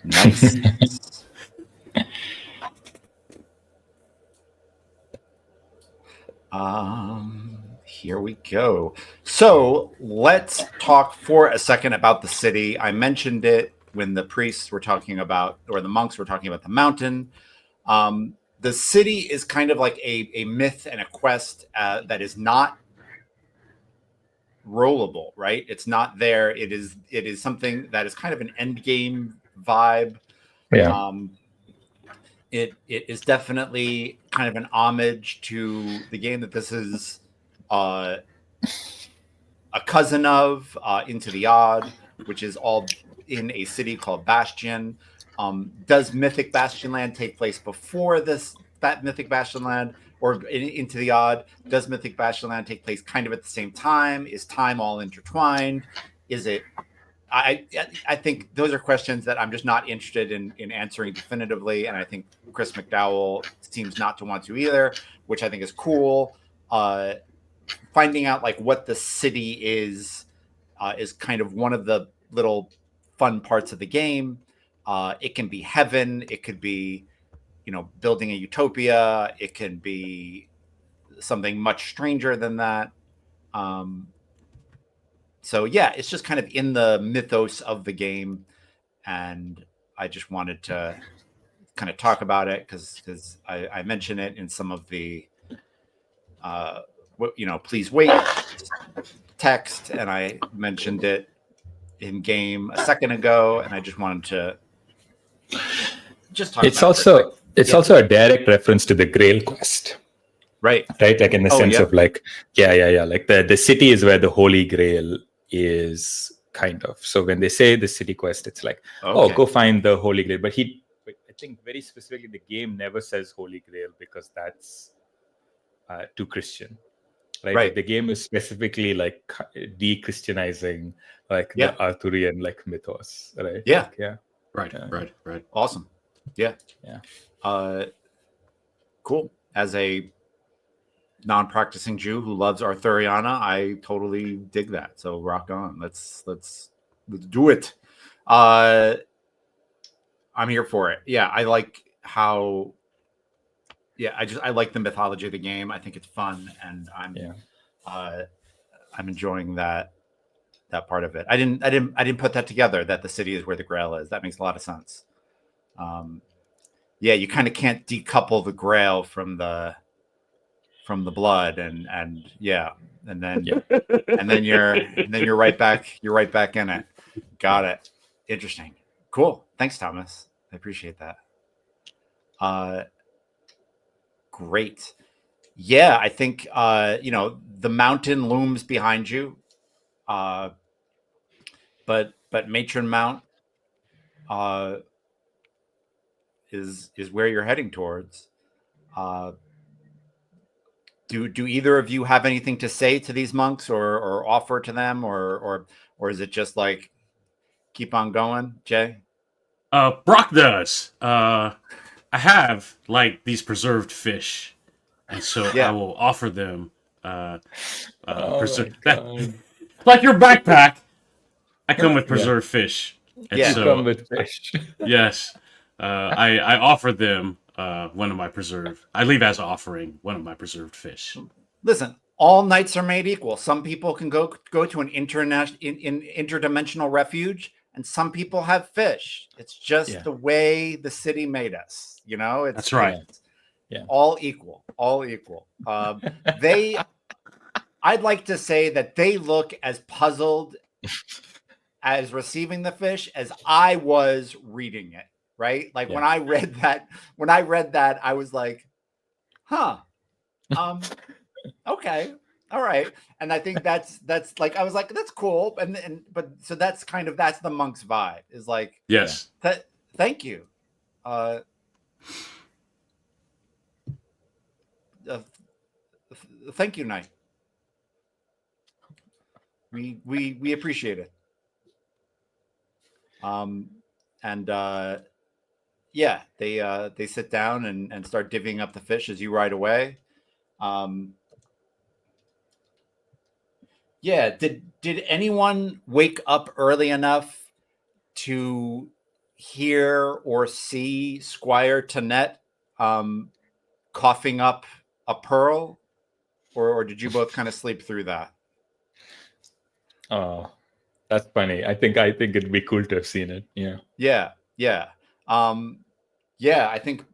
Nice. Here we go. So let's talk for a second about the city. I mentioned it when the priests were talking about, or the monks were talking about the mountain. The city is kind of like a myth and a quest that is not rollable, right? It's not there. It is something that is kind of an end game vibe. Yeah. It is definitely kind of an homage to the game that this is a cousin of, Into the Odd, which is all in a city called Bastion. Does Mythic Bastionland take place before that Mythic Bastionland, or Into the Odd? Does Mythic Bastionland take place kind of at the same time? Is time all intertwined? Is it? I think those are questions that I'm just not interested in answering definitively, and I think Chris McDowell seems not to want to either, which I think is cool. Finding out like what the city is kind of one of the little fun parts of the game. It can be heaven. It could be, building a utopia. It can be something much stranger than that. So yeah, it's just kind of in the mythos of the game, and I just wanted to kind of talk about it because I mention it in some of the please wait text, and I mentioned it in game a second ago, and I just wanted to just talk it's about also it's also a direct reference to the Grail quest, right, like in the sense of like like the city is where the Holy Grail is, kind of. So when they say the city quest, it's like, oh, go find the Holy Grail. But I think very specifically, the game never says Holy Grail because that's too Christian, right? Like, the game is specifically like de-Christianizing like the Arthurian like mythos, right? Right. Awesome. Yeah. Cool. As a non-practicing Jew who loves Arthuriana, I totally dig that. So rock on. Let's do it. I'm here for it. Yeah, I like how. Yeah, I like the mythology of the game. I think it's fun, and I'm enjoying that part of it. I didn't put that together, that the city is where the Grail is. That makes a lot of sense. You kind of can't decouple the Grail from the blood, and then you're right back in it. Got it. Interesting. Cool. Thanks, Thomas. I appreciate that. Great. Yeah, I think the mountain looms behind you, but Matron Mount is where you're heading towards. Do either of you have anything to say to these monks, or offer to them, or is it just like keep on going, Jay? Brock does. I have like these preserved fish, and so I will offer them like your backpack. I come with preserved fish. And so, come with fish. Yes. I offer them one of my preserved. I leave as an offering one of my preserved fish. Listen, all knights are made equal. Some people can go to an interdimensional refuge, and some people have fish. It's just the way the city made us. That's right. All equal. I'd like to say that they look as puzzled as receiving the fish as I was reading it. Right? Like when I read that, I was like, huh. Okay. All right. And I think that's like, I was like, that's cool. But so that's that's the monk's vibe, is like, yes. Thank you. Thank you, Knight. We appreciate it. They sit down and start divvying up the fish as you ride away. Did anyone wake up early enough to hear or see Squire Tanet coughing up a pearl, or did you both kind of sleep through that? Oh, that's funny. I think it'd be cool to have seen it. Yeah. I think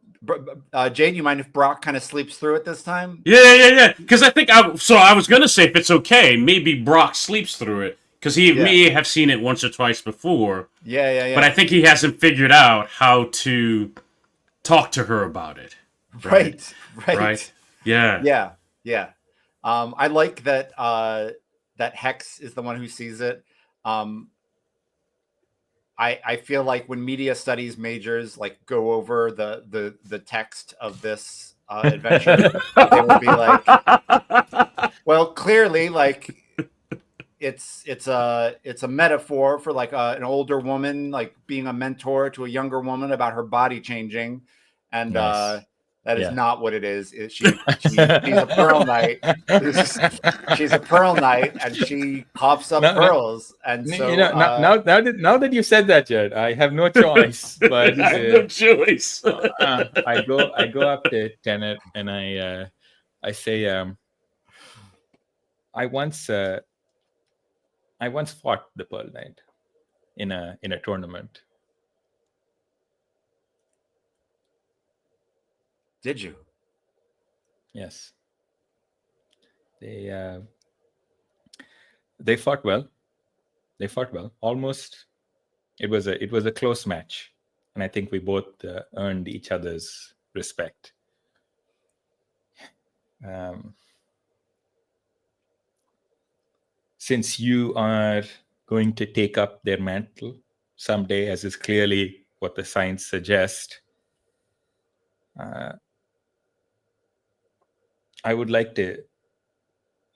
Jade, you mind if Brock kind of sleeps through it this time? Yeah. Because I think I was gonna say, if it's okay, maybe Brock sleeps through it because he may have seen it once or twice before. Yeah. But I think he hasn't figured out how to talk to her about it. Right. Yeah. I like that that Hex is the one who sees it. I feel like when media studies majors like go over the text of this adventure, they will be like, well, clearly, like it's a metaphor for like an older woman like being a mentor to a younger woman about her body changing, and Nice. that is not what it is. She's a Pearl Knight. She's a Pearl Knight, and she coughs up pearls. And so, now that you said that, Judd, I have no choice. But I have no choice. I go up to Tenet and I say, I once fought the Pearl Knight in a tournament. Did you? Yes. They fought well. Almost. It was a close match, and I think we both earned each other's respect. Since you are going to take up their mantle someday, as is clearly what the signs suggest, I would like to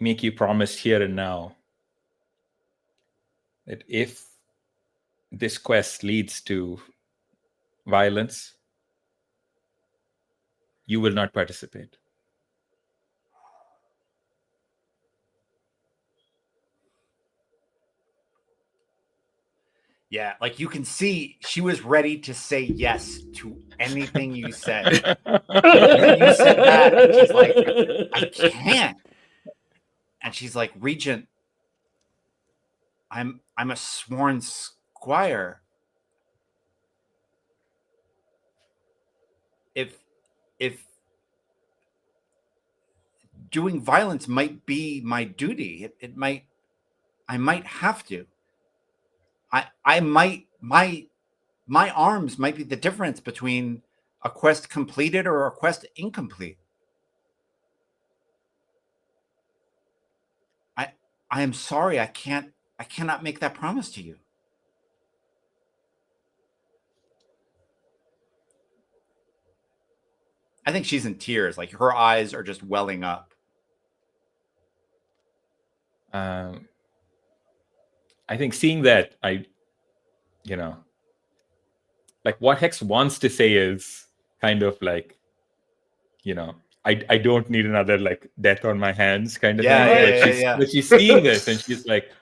make you promise here and now that if this quest leads to violence, you will not participate. Yeah, like you can see she was ready to say yes to anything you said. And then you said that, and she's like, I can't. And she's like, Regent, I'm a sworn squire. If doing violence might be my duty, I might have to. My arms might be the difference between a quest completed or a quest incomplete. I am sorry, I cannot make that promise to you. I think she's in tears, like her eyes are just welling up. I think seeing that, like what Hex wants to say is kind of like, I don't need another like death on my hands kind of thing. But she's seeing this and she's like,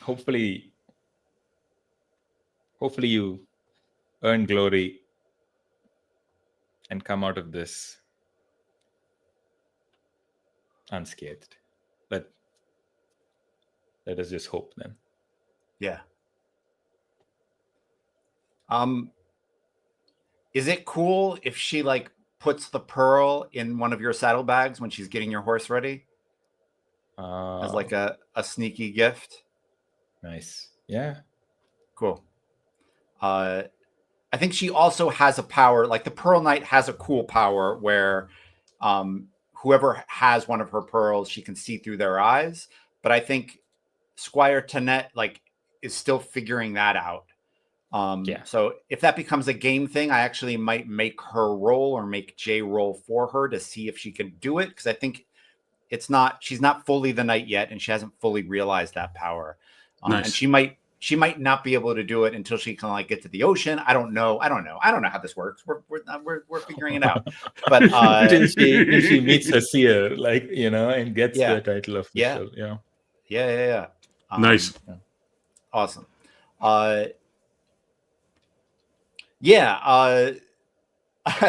hopefully you earn glory and come out of this unscathed. But let us just hope then. Yeah. Is it cool if she like puts the pearl in one of your saddlebags when she's getting your horse ready? As like a sneaky gift? Nice. Yeah. Cool. I think she also has a power, like the Pearl Knight has a cool power where whoever has one of her pearls, she can see through their eyes. But I think Squire Tanet like is still figuring that out. So if that becomes a game thing, I actually might make her roll or make Jay roll for her to see if she can do it. Because I think she's not fully the knight yet, and she hasn't fully realized that power. Nice. And she might not be able to do it until she can like get to the ocean. I don't know how this works. We're figuring it out. But until she meets a seer, like and gets the title of official. Yeah. Nice. Awesome. Yeah. I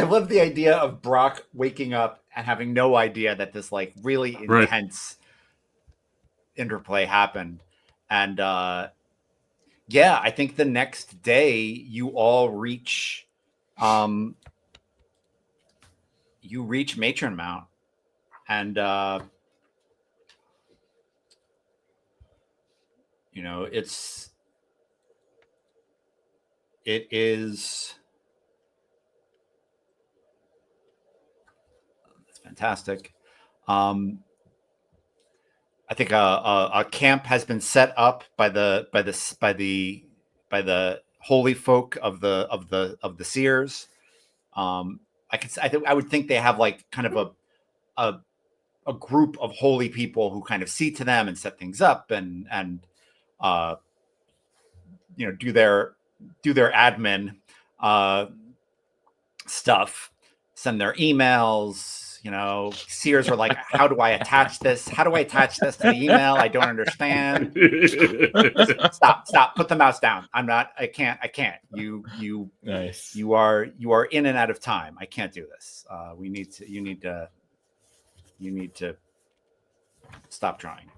love the idea of Brock waking up and having no idea that this like really intense interplay happened. And yeah, I think the next day you all reach Matron Mount. And you know, it is it's fantastic. I think a camp has been set up by the holy folk of the seers. I would think they have like kind of a group of holy people who kind of see to them and set things up and you know, do their admin stuff, send their emails. You know, seers are like, how do I attach this? How do I attach this to the email? I don't understand. Stop. Put the mouse down. I can't. Nice. You are in and out of time. I can't do this. You need to stop trying.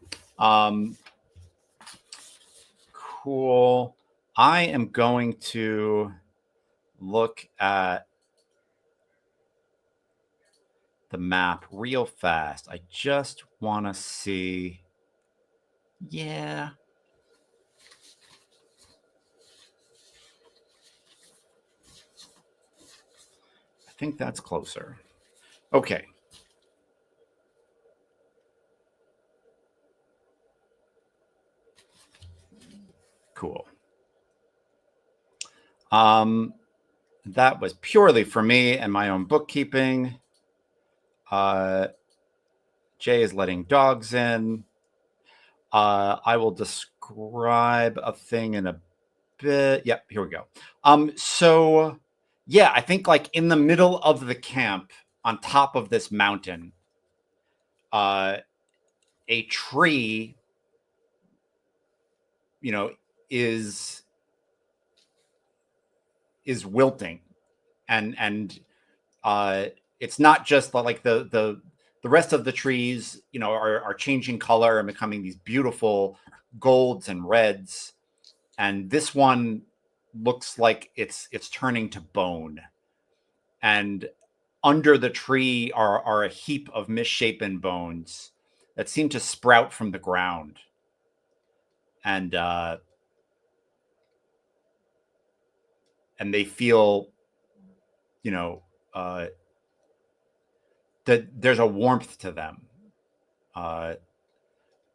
Cool. I am going to look at the map real fast. I just want to see. Yeah. I think that's closer. Okay. Cool. That was purely for me and my own bookkeeping. Jay is letting dogs in. I will describe a thing in a bit. Yep, here we go. So yeah, I think like in the middle of the camp, on top of this mountain, a tree, you know, is wilting, and it's not just like the rest of the trees, you know, are changing color and becoming these beautiful golds and reds, and this one looks like it's turning to bone. And under the tree are a heap of misshapen bones that seem to sprout from the ground, and they feel, you know, that there's a warmth to them,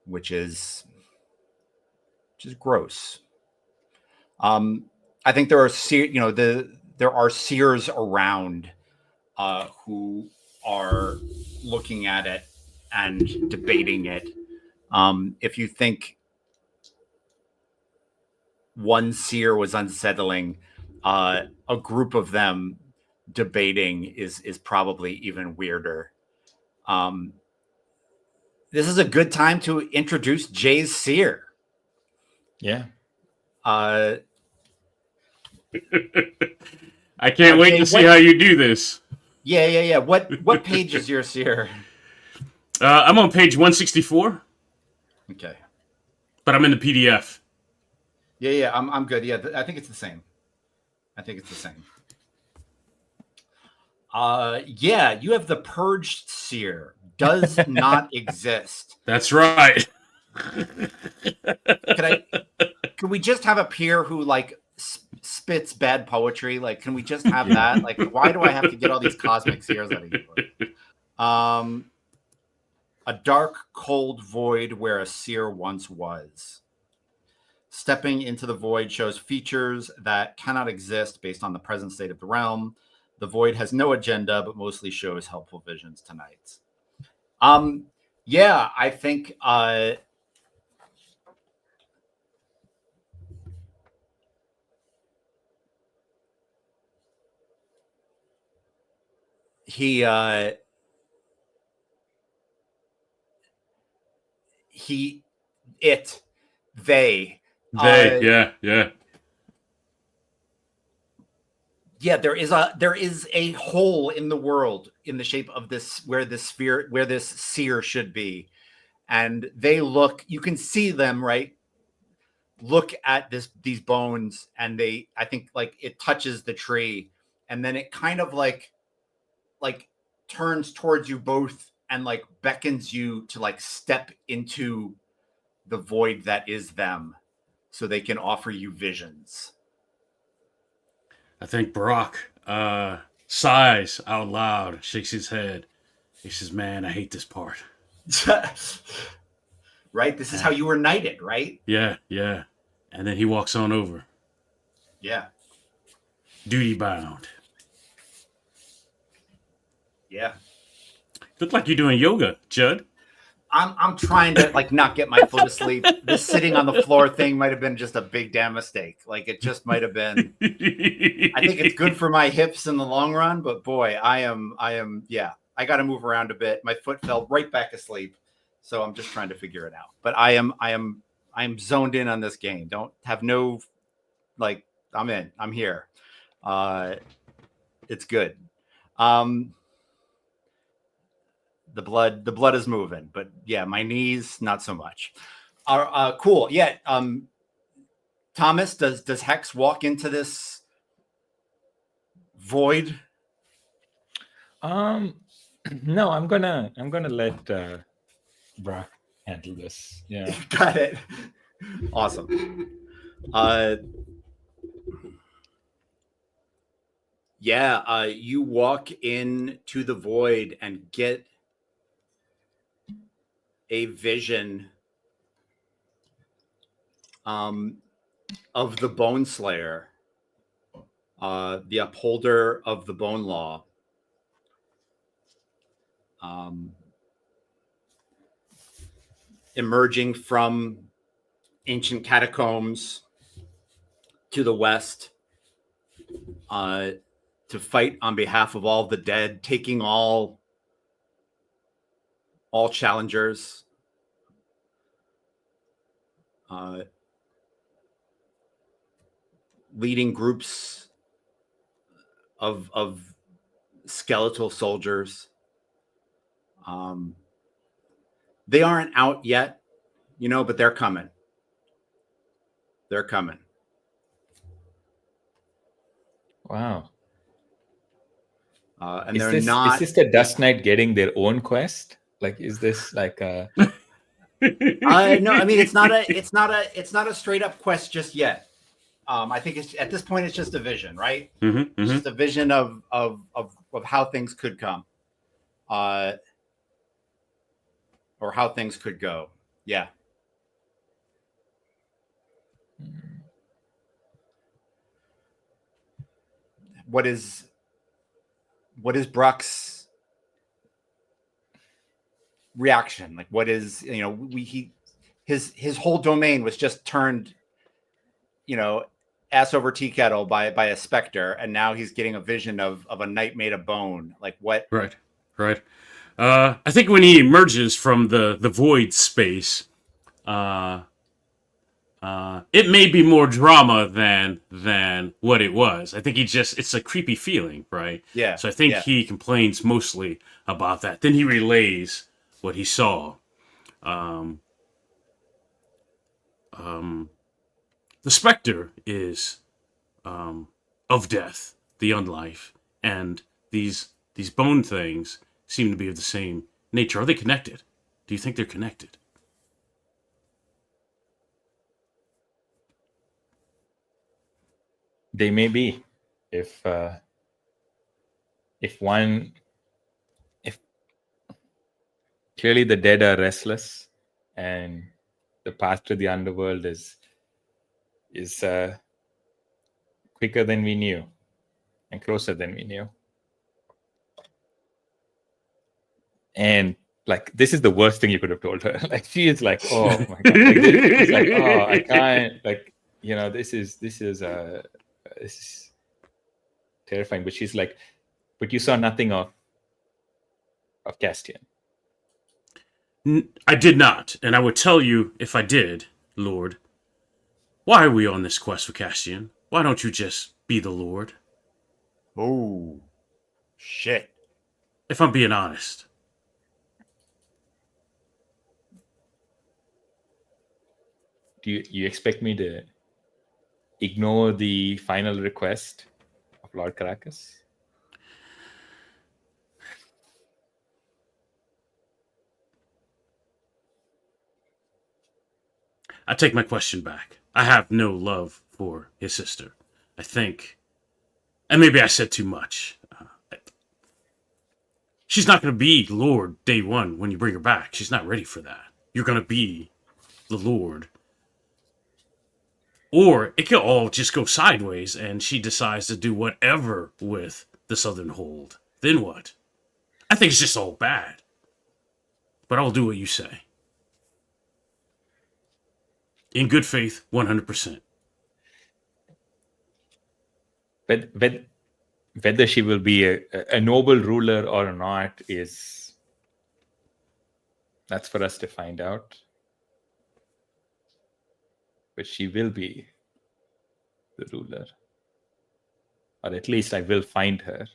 which is gross. I think there are there are seers around who are looking at it and debating it. If you think one seer was unsettling, a group of them debating is probably even weirder. This is a good time to introduce Jay's seer. Yeah. I can't wait to see how you do this. Yeah. What page is your seer? I'm on page 164. Okay. But I'm in the PDF. Yeah. I'm good. Yeah, I think it's the same. Yeah, you have the purged seer. Does not exist. That's right. Can we just have a peer who like spits bad poetry? Like, can we just have that? Like, why do I have to get all these cosmic seers out of you? A dark, cold void where a seer once was. Stepping into the void shows features that cannot exist based on the present state of the realm. The void has no agenda, but mostly shows helpful visions tonight. Yeah, I think They. Yeah. Yeah, there is a hole in the world in the shape of this where this seer should be. And they look, you can see them, right? Look at these bones, and I think like it touches the tree, and then it kind of like turns towards you both and like beckons you to like step into the void that is them so they can offer you visions. I think Brock sighs out loud, shakes his head. He says, "Man, I hate this part." Right? This is how you were knighted, right? Yeah. And then he walks on over. Yeah. Duty bound. Yeah. Look like you're doing yoga, Judd. I'm trying to like not get my foot asleep. This sitting on the floor thing might have been just a big damn mistake. Like it just might have been. I think it's good for my hips in the long run, but boy, I am. Yeah, I got to move around a bit. My foot fell right back asleep, so I'm just trying to figure it out. But I am zoned in on this game. Don't have no like. I'm in. I'm here. It's good. The blood is moving, but yeah, my knees not so much. Cool. Yeah. Thomas, does Hex walk into this void? No, I'm gonna let Brock handle this. Yeah. Got it. Awesome. You walk into the void and get a vision of the Bone Slayer, the upholder of the Bone Law. Emerging from ancient catacombs to the west to fight on behalf of all the dead, taking all challengers. Leading groups of skeletal soldiers. They aren't out yet, but they're coming. They're coming. Wow. And is they're this, not. Is this the Dust Knight getting their own quest? Like, is this like a? No, I mean it's not a straight up quest just yet. I think it's at this point it's just a vision, right? It's just a vision of how things could come, or how things could go. Yeah. What is Brock's reaction? Like, what is his whole domain was just turned, ass over tea kettle by a specter, and now he's getting a vision of a knight made of bone. Like what? Right. I think when he emerges from the void space, it may be more drama than what it was. I think it's a creepy feeling, right? Yeah. So I think he complains mostly about that. Then he relays what he saw. The specter is of death, the unlife, and these bone things seem to be of the same nature. Are they connected? Do you think they're connected? They may be, if clearly the dead are restless, and the path to the underworld is quicker than we knew, and closer than we knew. And like, this is the worst thing you could have told her. Like, she is like, oh my god, she's like, oh, I can't, like, this is terrifying. But she's like, but you saw nothing of Castian. I did not, and I would tell you if I did, Lord, Why are we on this quest for Castian? Why don't you just be the Lord? Oh, shit. If I'm being honest. Do you expect me to ignore the final request of Lord Caracas? I take my question back. I have no love for his sister. I think, and maybe I said too much. She's not going to be Lord day one when you bring her back. She's not ready for that. You're going to be the Lord. Or it could all just go sideways and she decides to do whatever with the Southern Hold. Then what? I think it's just all bad. But I'll do what you say. In good faith, 100%. But whether she will be a noble ruler or not that's for us to find out. But she will be the ruler. Or at least I will find her.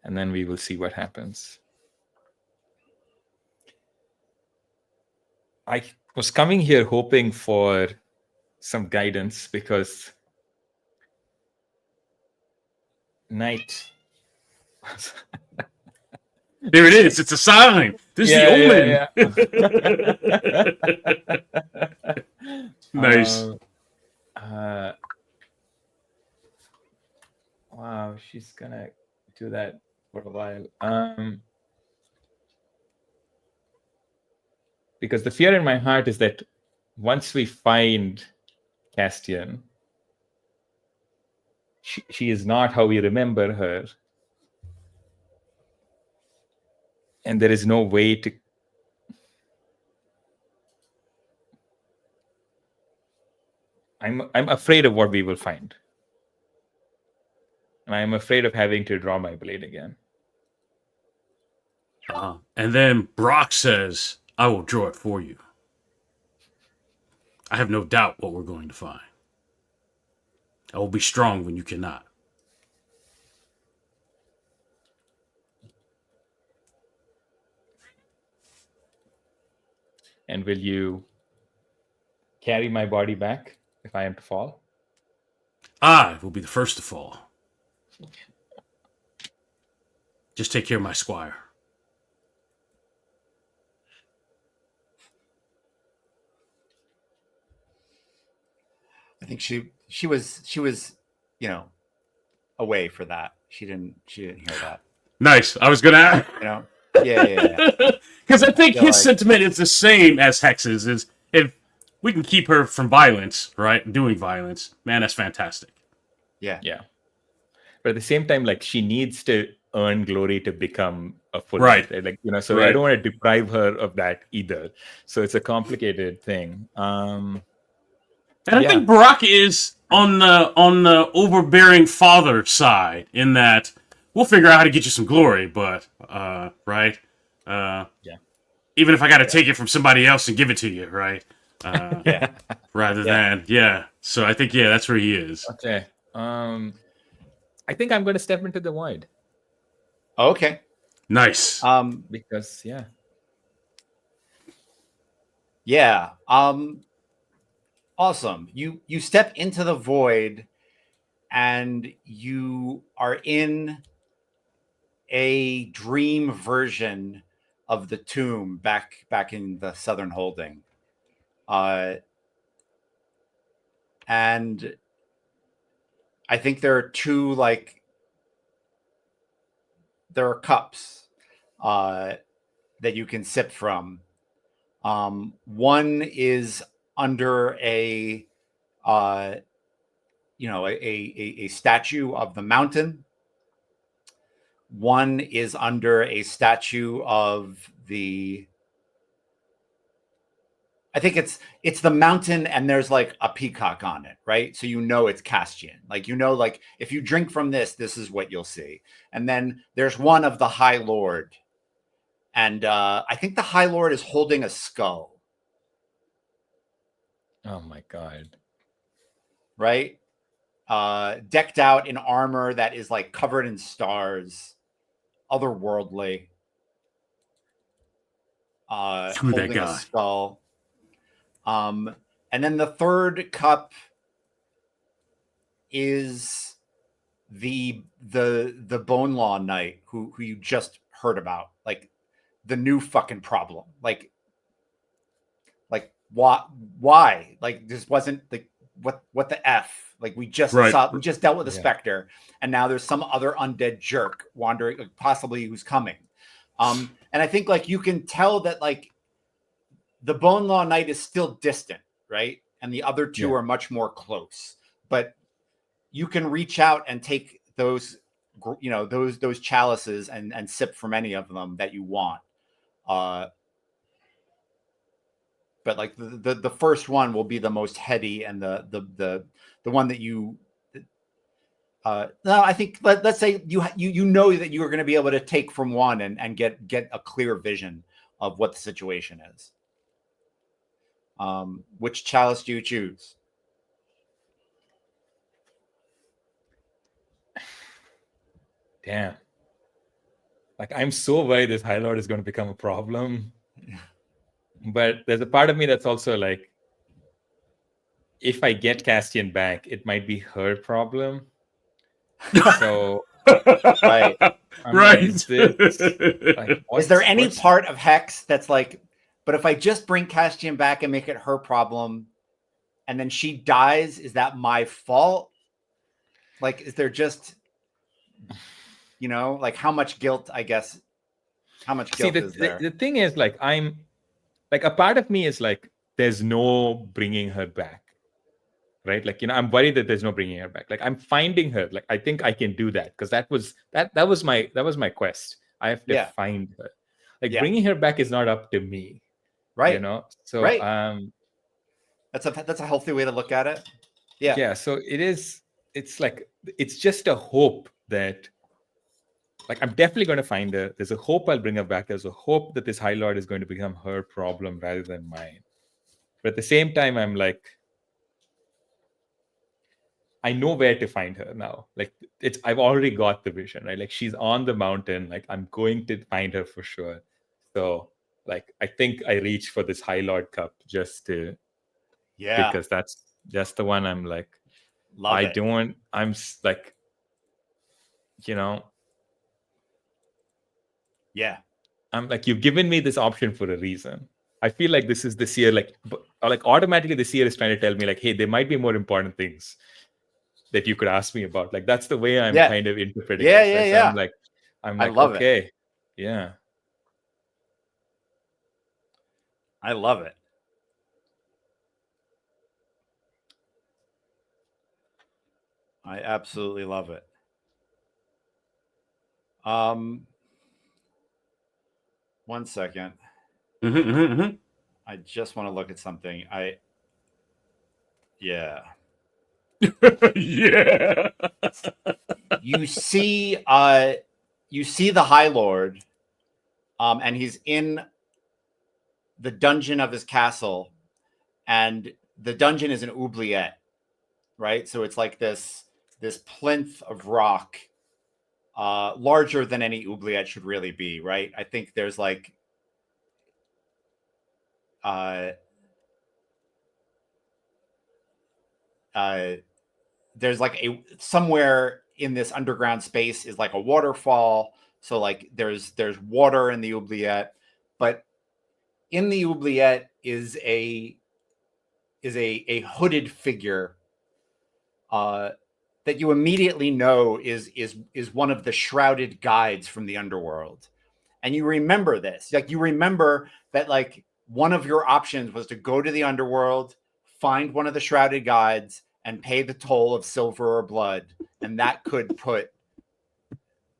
And then we will see what happens. I was coming here hoping for some guidance because night. There it is. It's a sign. This is the omen. Nice. Wow, she's gonna do that for a while. Because the fear in my heart is that once we find Castian, she is not how we remember her. And there is no way to... I'm afraid of what we will find. And I'm afraid of having to draw my blade again. And then Brock says, I will draw it for you. I have no doubt what we're going to find. I will be strong when you cannot. And will you carry my body back if I am to fall? I will be the first to fall. Just take care of my squire. I think she was, away for that. She didn't hear that. Nice. I was gonna Yeah. Because I think his sentiment is the same as Hex's. Is if we can keep her from violence, right? Doing violence, man, that's fantastic. Yeah. But at the same time, like, she needs to earn glory to become a full right. Knight, right? Like, so right. I don't want to deprive her of that either. So it's a complicated thing. And I think Barack is on the overbearing father side in that we'll figure out how to get you some glory, but right? Even if I got to take it from somebody else and give it to you, right? Rather than So I think that's where he is. Okay. I think I'm going to step into the void. Okay. Nice. Because awesome. You step into the void and you are in a dream version of the tomb back in the Southern Holding. And I think there are two, there are cups that you can sip from. One is under a statue of the mountain. One is under a statue of I think it's the mountain, and there's like a peacock on it, right? So it's Castian. If you drink from this is what you'll see. And then there's one of the High Lord, and I think the High Lord is holding a skull. Oh my god. Right? Decked out in armor that is like covered in stars, otherworldly. Screw that Holding a guy. skull. And then the third cup is the Bone Law Knight who you just heard about, like the new fucking problem. Like why? Like this wasn't like what the F? Like we just dealt with a specter, and now there's some other undead jerk wandering, like, possibly who's coming. And I think like you can tell that like the Bone Law Knight is still distant, right? And the other two are much more close. But you can reach out and take those, you know, those chalices and sip from any of them that you want. But like the first one will be the most heady and the one that you. No, I think let's say you know that you are going to be able to take from one and get a clear vision of what the situation is. Which chalice do you choose? Damn. Like I'm so worried this High Lord is going to become a problem. But there's a part of me that's also like, if I get Castian back, it might be her problem. So right. Right. Is there any part of Hex that's like, but if I just bring Castian back and make it her problem, and then she dies, is that my fault? Like, is there just, you know, like how much guilt, I guess, how much guilt is there? The thing is, like, I'm like, a part of me is like, there's no bringing her back, right? Like, you know, I'm worried that there's no bringing her back. Like, I'm finding her. Like, I think I can do that because that was my quest. I have to find her. Like, bringing her back is not up to me, right? You know, so that's a healthy way to look at it. Yeah. So it is. It's like it's just a hope that. Like, I'm definitely going to find her. There's a hope I'll bring her back. There's a hope that this High Lord is going to become her problem rather than mine. But at the same time, I'm like, I know where to find her now. Like, I've already got the vision, right? Like, she's on the mountain. Like, I'm going to find her for sure. So, like, I think I reach for this High Lord cup just to, because that's just the one I'm like, I'm like, you know, I'm like, you've given me this option for a reason. I feel like this is the seer, like automatically the seer is trying to tell me like, hey, there might be more important things that you could ask me about. Like, that's the way I'm kind of interpreting this. Right? So I'm like, okay. It. Yeah. I love it. I absolutely love it. One second. I just want to look at something. Yeah. You see the High Lord, and he's in the dungeon of his castle, and the dungeon is an oubliette, right? So it's like this plinth of rock, larger than any oubliette should really be, right? I think there's like there's like somewhere in this underground space is like a waterfall. So like there's water in the oubliette, but in the oubliette is a hooded figure that you immediately know is one of the shrouded guides from the underworld. And you remember this, like you remember that like one of your options was to go to the underworld, find one of the shrouded guides, and pay the toll of silver or blood, and that could put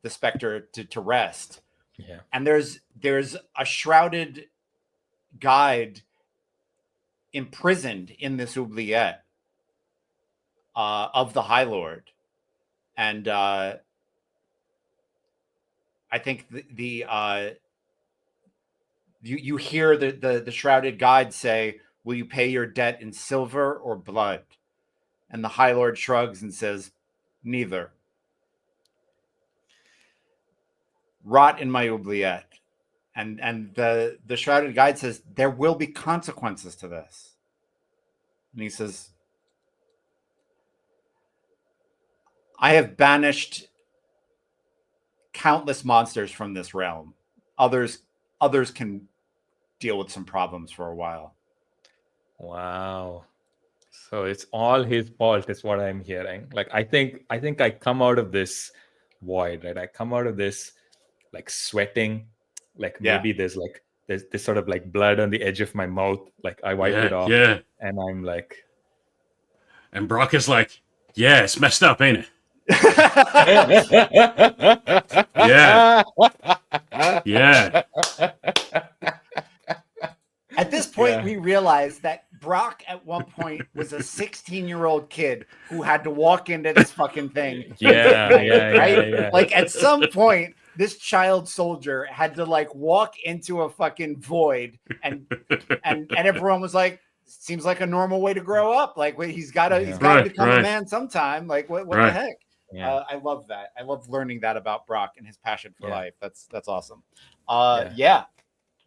the specter to rest. Yeah. And there's a shrouded guide imprisoned in this oubliette of the High Lord, and I think you hear the shrouded guide say, Will you pay your debt in silver or blood? And the High Lord shrugs and says, neither. Rot in my oubliette. And the Shrouded Guide says, there will be consequences to this. And he says, I have banished countless monsters from this realm. Others can deal with some problems for a while. Wow. So it's all his fault is what I'm hearing. Like I think I come out of this void, right? I come out of this like sweating, like maybe there's this sort of like blood on the edge of my mouth. Like I wipe it off, and I'm like, and Brock is like, yeah, it's messed up, ain't it? Yeah. At this point, we realize that Brock at one point was a 16-year-old kid who had to walk into this fucking thing. Yeah. Like at some point, this child soldier had to like walk into a fucking void, and everyone was like, seems like a normal way to grow up. Like he's got to become a man sometime. Like what the heck? Yeah. I love that. I love learning that about Brock and his passion for life. That's awesome.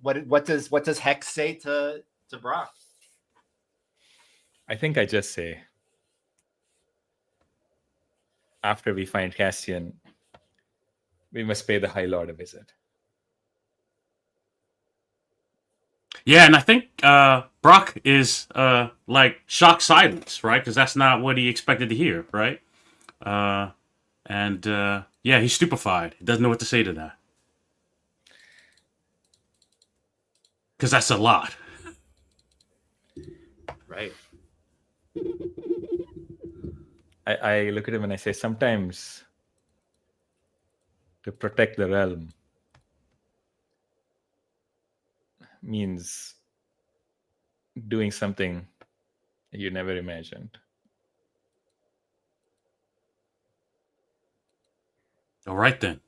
What does Hex say to Brock? I think I just say, after we find Castian, we must pay the High Lord a visit. Yeah, and I think Brock is like shocked silence, right? Because that's not what he expected to hear, right? He's stupefied. He doesn't know what to say to that. Because that's a lot. Right. I look at him and I say, sometimes to protect the realm means doing something you never imagined. All right, then.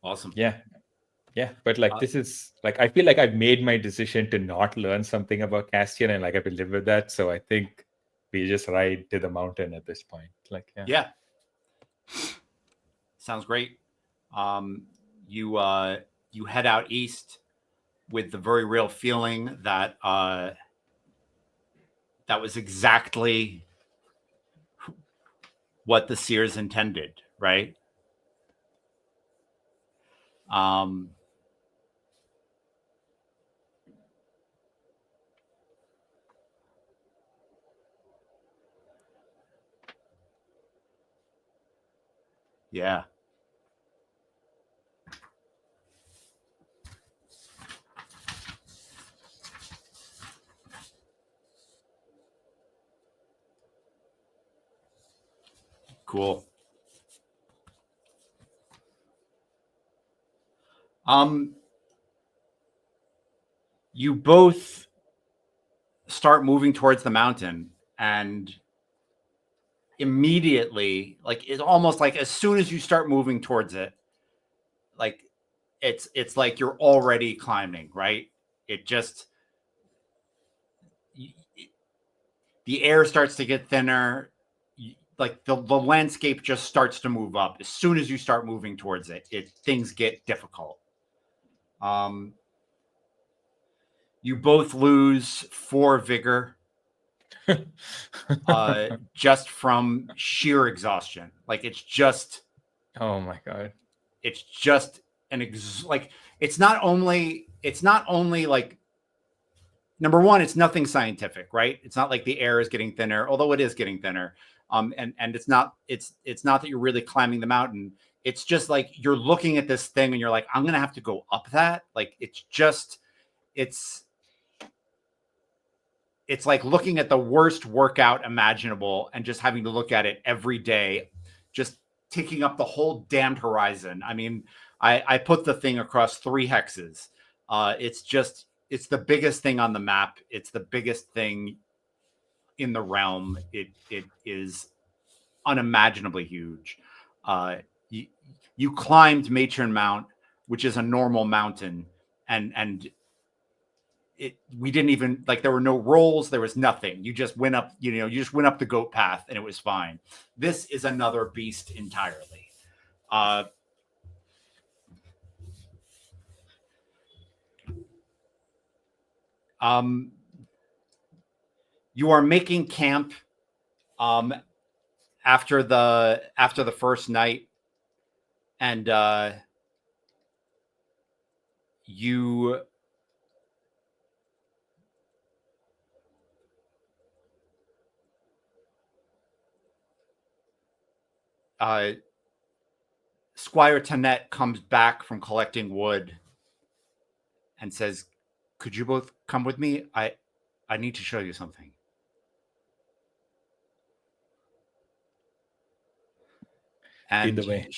Awesome. Yeah. But like, this is like, I feel like I've made my decision to not learn something about Castian, and like I have to live with that. So I think we just ride to the mountain at this point. Like, yeah. Sounds great. You head out east with the very real feeling that that was exactly what the Seers intended, right? Yeah. Cool. You both start moving towards the mountain, and immediately, like it's almost like as soon as you start moving towards it, like it's like you're already climbing, right? It just the air starts to get thinner. Like the landscape just starts to move up as soon as you start moving towards it. Things get difficult. You both lose 4 vigor just from sheer exhaustion. Like it's just, oh my god, it's just like it's not only like, number one, it's nothing scientific, right? It's not like the air is getting thinner, although it is getting thinner. And it's not that you're really climbing the mountain. It's just like you're looking at this thing and you're like, I'm gonna have to go up that. Like it's like looking at the worst workout imaginable and just having to look at it every day, just taking up the whole damned horizon. I mean, I put the thing across 3 hexes. It's the biggest thing on the map. It's the biggest thing in the realm. It is unimaginably huge. You climbed Matron Mount which is a normal mountain, and we didn't even like, there were no rolls, there was nothing. You just went up, you just went up the goat path and it was fine. This is another beast entirely. You are making camp after the first night, and you Squire Tanet comes back from collecting wood and says, "Could you both come with me? I need to show you something." And either way,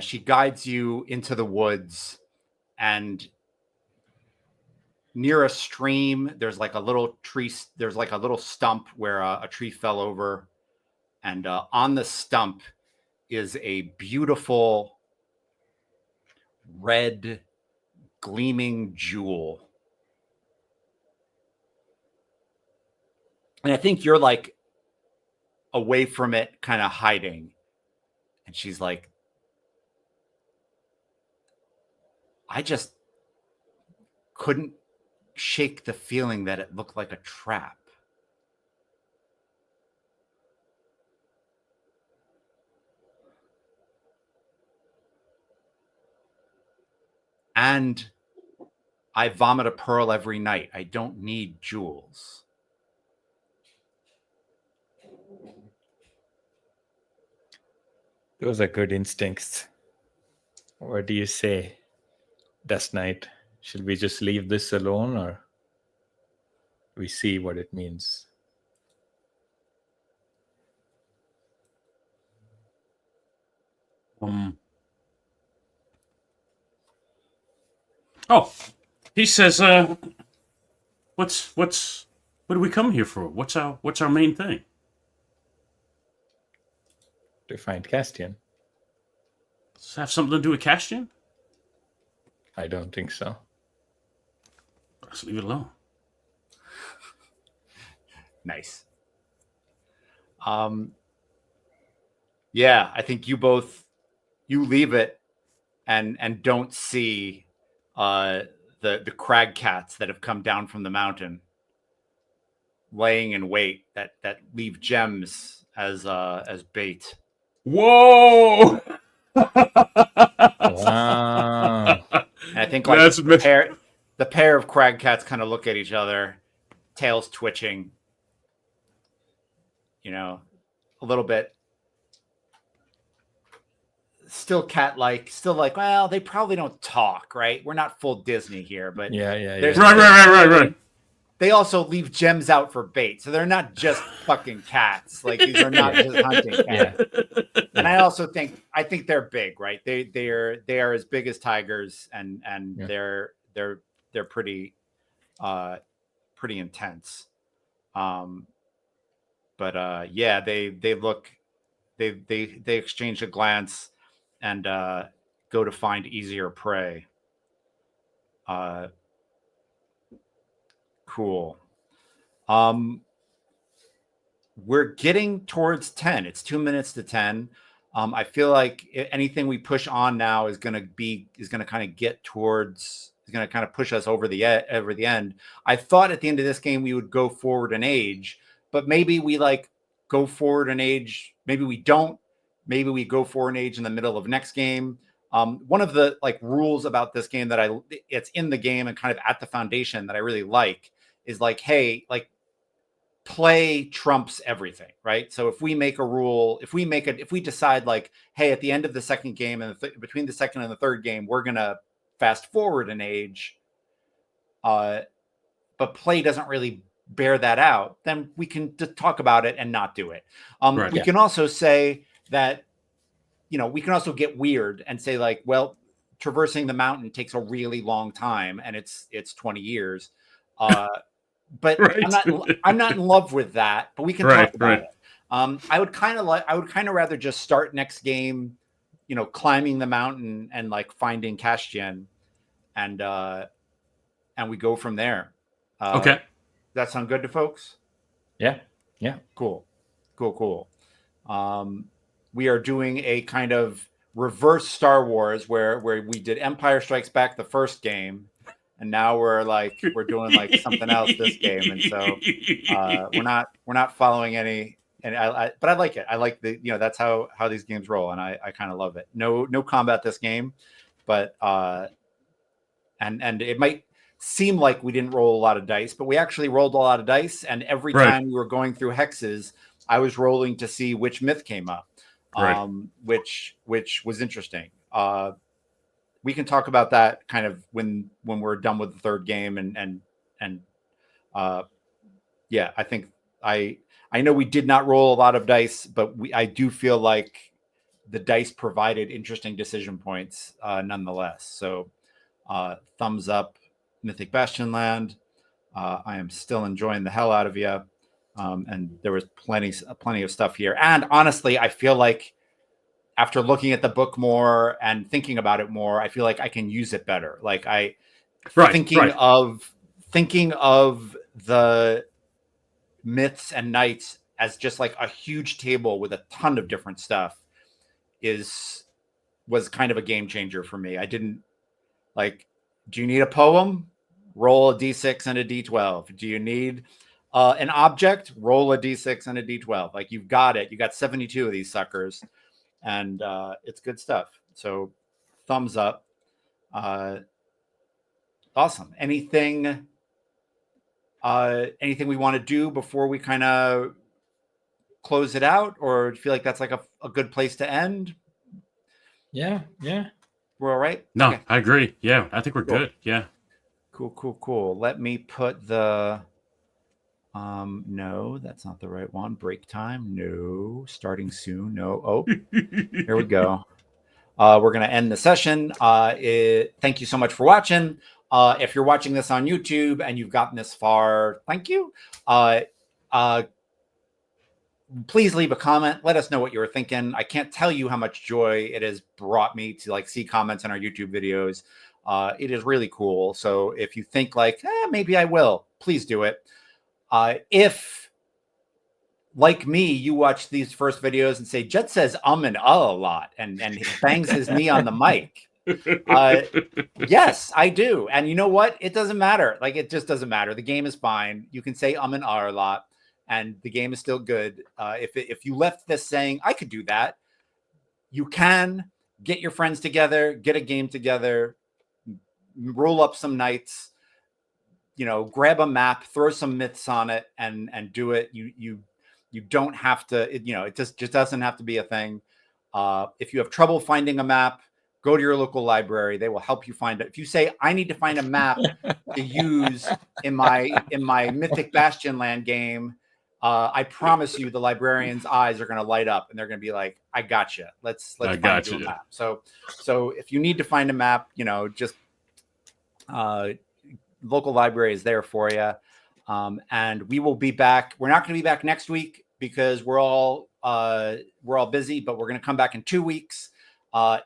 she guides you into the woods, and near a stream, there's like a little tree. There's like a little stump where a tree fell over, and on the stump is a beautiful red gleaming jewel. And I think you're like away from it, kind of hiding. And she's like, I just couldn't shake the feeling that it looked like a trap. And I vomit a pearl every night. I don't need jewels. those are good instincts. What do you say, Dust Knight? Should we just leave this alone, or we see what it means? Oh, he says, what do we come here for? What's our main thing? To find Castian. Does it have something to do with Castian? I don't think so. Let's leave it alone. Nice. Yeah, I think you leave it and don't see the crag cats that have come down from the mountain, laying in wait, that leave gems as bait. Whoa! Wow. And I think like the pair of crag cats kind of look at each other, tails twitching, a little bit still cat-like, still like, well, they probably don't talk, right? We're not full Disney here, but Yeah. Right. They also leave gems out for bait, so they're not just fucking cats. Like, these are not just hunting cats. Yeah. And I think they're big, right? They are as big as tigers, and they're pretty intense. Yeah, they exchange a glance and go to find easier prey. Cool. We're getting towards 10. It's 2 minutes to 10. I feel like anything we push on now is going to kind of push us over the end. I thought at the end of this game we would go forward in age, but maybe we go forward in age. Maybe we don't. Maybe we go forward in age in the middle of next game. One of the rules about this game that it's in the game and kind of at the foundation that I really like is hey, play trumps everything, right? So if we make a rule, if we decide hey, at the end of the second game and between the second and the third game, we're going to fast forward an age, but play doesn't really bear that out, then we can talk about it and not do it. We can also say that, we can also get weird and say well, traversing the mountain takes a really long time and it's 20 years. But right. I'm not in love with that, but we can talk about it. I would kind of rather just start next game climbing the mountain and like finding Castian, and we go from there. Okay. Does that sound good to folks? Yeah. Cool. We are doing a kind of reverse Star Wars where we did Empire Strikes Back the first game, and now we're doing like something else this game, and so we're not following any. And but I like it. I like that's how these games roll, and I kind of love it. No combat this game, but and it might seem like we didn't roll a lot of dice, but we actually rolled a lot of dice, and every time we were going through hexes, I was rolling to see which myth came up, which was interesting. We can talk about that kind of when we're done with the third game, and yeah, I think I know we did not roll a lot of dice, but I do feel like the dice provided interesting decision points nonetheless. So thumbs up, Mythic Bastionland. I am still enjoying the hell out of you. And there was plenty of stuff here. And honestly, I feel like after looking at the book more and thinking about it more, I feel like I can use it better. Like thinking of the myths and knights as just like a huge table with a ton of different stuff was kind of a game changer for me. I didn't like, do you need a poem? Roll a d6 and a d12. Do you need an object? Roll a d6 and a d12. Like, you've got it. You got 72 of these suckers, and it's good stuff. So thumbs up. Awesome. Anything we want to do before we kind of close it out, or feel like that's like a good place to end? Yeah. We're all right? No, okay. I agree. Yeah, I think we're good. Yeah. Cool. Let me put the no, that's not the right one. Break time. No. Starting soon. No. Oh, here we go. We're going to end the session. Thank you so much for watching. If you're watching this on YouTube and you've gotten this far, thank you. Please leave a comment. Let us know what you were thinking. I can't tell you how much joy it has brought me to like see comments on our YouTube videos. It is really cool. So if you think like, maybe I will, please do it. If, like me, you watch these first videos and say, Judd says and a lot and he bangs his knee on the mic. Yes, I do. And you know what? It doesn't matter. Like, it just doesn't matter. The game is fine. You can say and a lot, and the game is still good. If you left this saying, I could do that, you can get your friends together, get a game together, roll up some knights, grab a map, throw some myths on it, and do it. You don't have to, it just doesn't have to be a thing. If you have trouble finding a map, go to your local library. They will help you find it. If you say, I need to find a map to use in my Mythic Bastionland game, I promise you the librarian's eyes are going to light up and they're going to be like, I got you. Let's find you a map. So if you need to find a map, just local library is there for you. And we will be back. We're not going to be back next week because we're all busy, but we're going to come back in 2 weeks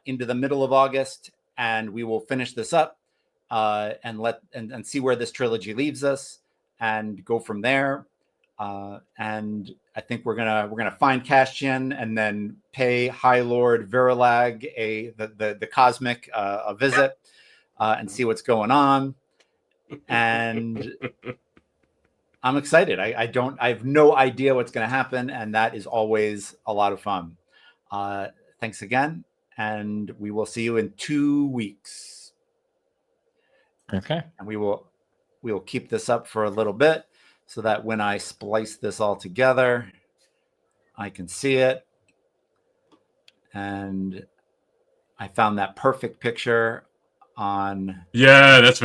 into the middle of August, and we will finish this up and see where this trilogy leaves us and go from there. And I think we're gonna find Castian and then pay High Lord Virilag the cosmic a visit and see what's going on. And I'm excited. I have no idea what's going to happen, and that is always a lot of fun. Thanks again, and we will see you in 2 weeks. Okay. And we will keep this up for a little bit so that when I splice this all together, I can see it. And I found that perfect picture on. Yeah, that's